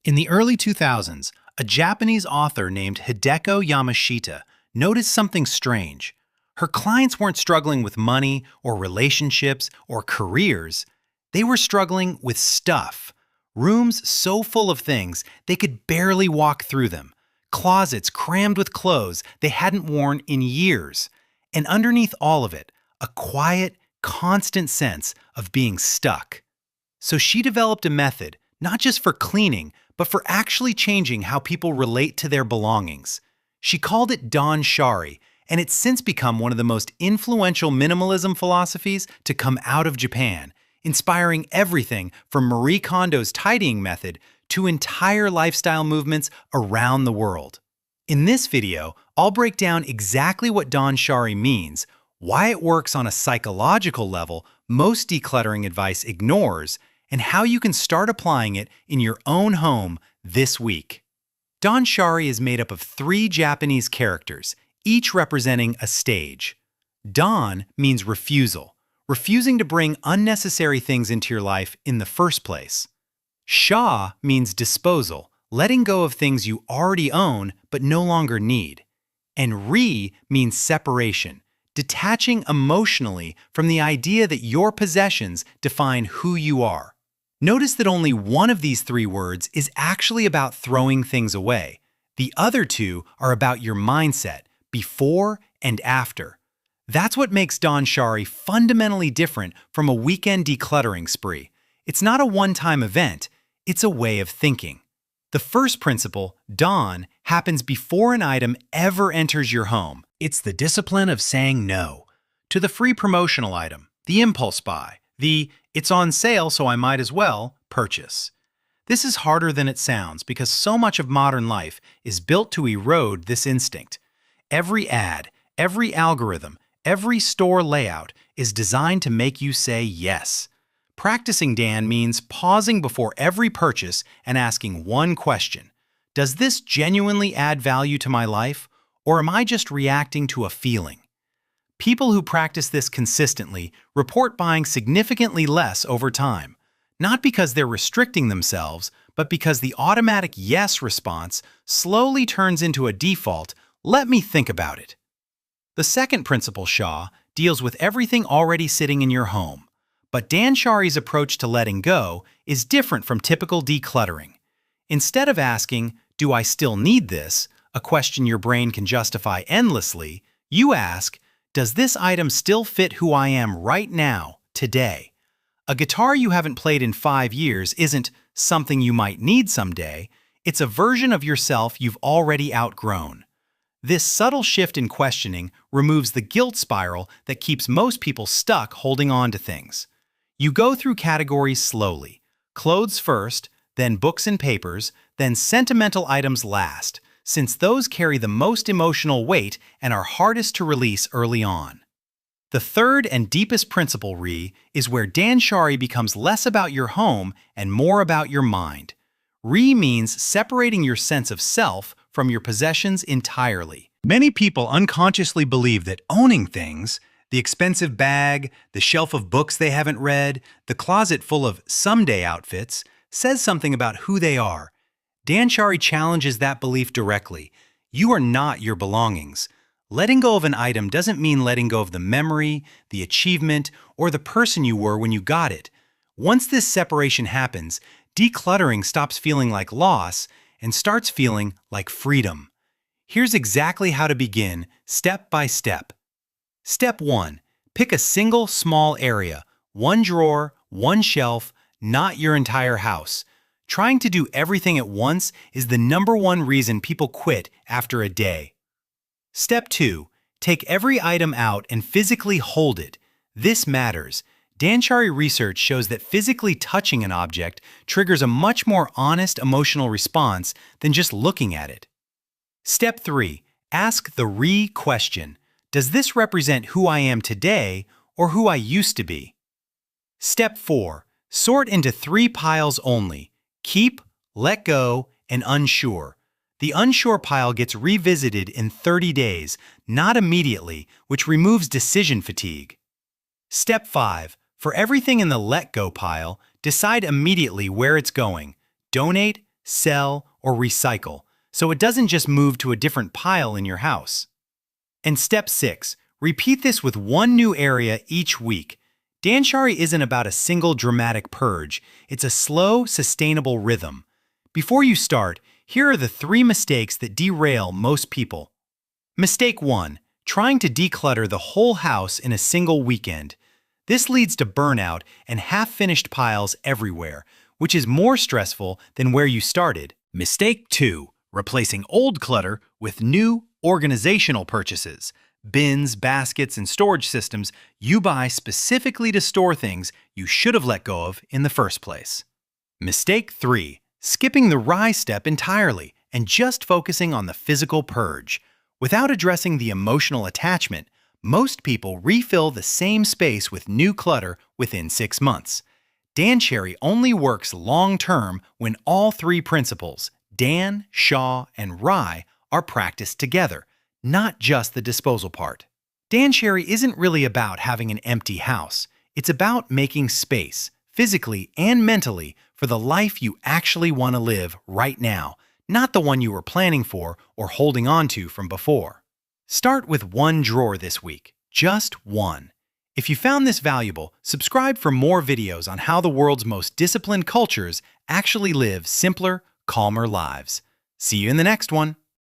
In the early 2000s, a Japanese author named Hideko Yamashita noticed something strange. Her clients weren't struggling with money or relationships or careers. They were struggling with stuff. Rooms so full of things they could barely walk through them. Closets crammed with clothes they hadn't worn in years. And underneath all of it, a quiet, constant sense of being stuck. So she developed a method, not just for cleaning, but for actually changing how people relate to their belongings. She called it Danshari, and it's since become one of the most influential minimalism philosophies to come out of Japan, inspiring everything from Marie Kondo's tidying method to entire lifestyle movements around the world. In this video, I'll break down exactly what Danshari means, why it works on a psychological level most decluttering advice ignores, and how you can start applying it in your own home this week. Danshari is made up of 3 Japanese characters, each representing a stage. Dan means refusal, refusing to bring unnecessary things into your life in the first place. Sha means disposal, letting go of things you already own but no longer need. And Ri means separation, detaching emotionally from the idea that your possessions define who you are. Notice that only one of these 3 words is actually about throwing things away. The other 2 are about your mindset, before and after. That's what makes Danshari fundamentally different from a weekend decluttering spree. It's not a one-time event, it's a way of thinking. The first principle, Dan, happens before an item ever enters your home. It's the discipline of saying no to the free promotional item, the impulse buy, the "it's on sale so I might as well" purchase. This is harder than it sounds because so much of modern life is built to erode this instinct. Every ad, every algorithm, every store layout is designed to make you say yes. Practicing Dan means pausing before every purchase and asking one question. Does this genuinely add value to my life, or am I just reacting to a feeling? People who practice this consistently report buying significantly less over time, not because they're restricting themselves, but because the automatic yes response slowly turns into a default, "Let me think about it." The second principle, Sha, deals with everything already sitting in your home. But Danshari's approach to letting go is different from typical decluttering. Instead of asking, "Do I still need this?" a question your brain can justify endlessly, you ask, "Does this item still fit who I am right now, today?" A guitar you haven't played in 5 years isn't something you might need someday, it's a version of yourself you've already outgrown. This subtle shift in questioning removes the guilt spiral that keeps most people stuck holding on to things. You go through categories slowly, clothes first, then books and papers, then sentimental items last, since those carry the most emotional weight and are hardest to release early on. The third and deepest principle, Ri, is where Danshari becomes less about your home and more about your mind. Ri means separating your sense of self from your possessions entirely. Many people unconsciously believe that owning things, the expensive bag, the shelf of books they haven't read, the closet full of someday outfits, says something about who they are. Danshari challenges that belief directly. You are not your belongings. Letting go of an item doesn't mean letting go of the memory, the achievement, or the person you were when you got it. Once this separation happens, decluttering stops feeling like loss and starts feeling like freedom. Here's exactly how to begin, step by step. Step 1. Pick a single small area, one drawer, one shelf, not your entire house. Trying to do everything at once is the #1 reason people quit after a day. Step 2. Take every item out and physically hold it. This matters. Danshari research shows that physically touching an object triggers a much more honest emotional response than just looking at it. Step 3. Ask the Ri question. Does this represent who I am today or who I used to be? Step 4. Sort into 3 piles only: keep, let go, and unsure. The unsure pile gets revisited in 30 days, not immediately, which removes decision fatigue. Step 5. For everything in the let go pile, decide immediately where it's going. Donate, sell, or recycle, so it doesn't just move to a different pile in your house. And step 6, repeat this with one new area each week. Danshari isn't about a single dramatic purge, it's a slow, sustainable rhythm. Before you start, here are the 3 mistakes that derail most people. Mistake 1, trying to declutter the whole house in a single weekend. This leads to burnout and half-finished piles everywhere, which is more stressful than where you started. Mistake 2, replacing old clutter with new, organizational purchases. Bins, baskets, and storage systems you buy specifically to store things you should have let go of in the first place. Mistake 3, skipping the rise step entirely and just focusing on the physical purge. Without addressing the emotional attachment, most people refill the same space with new clutter within 6 months. Danshari only works long-term when all 3 principles, Dan, Shaw, and Rai, are practiced together, not just the disposal part. Danshari isn't really about having an empty house. It's about making space, physically and mentally, for the life you actually want to live right now, not the one you were planning for or holding on to from before. Start with 1 drawer this week, just 1. If you found this valuable, subscribe for more videos on how the world's most disciplined cultures actually live simpler, calmer lives. See you in the next one.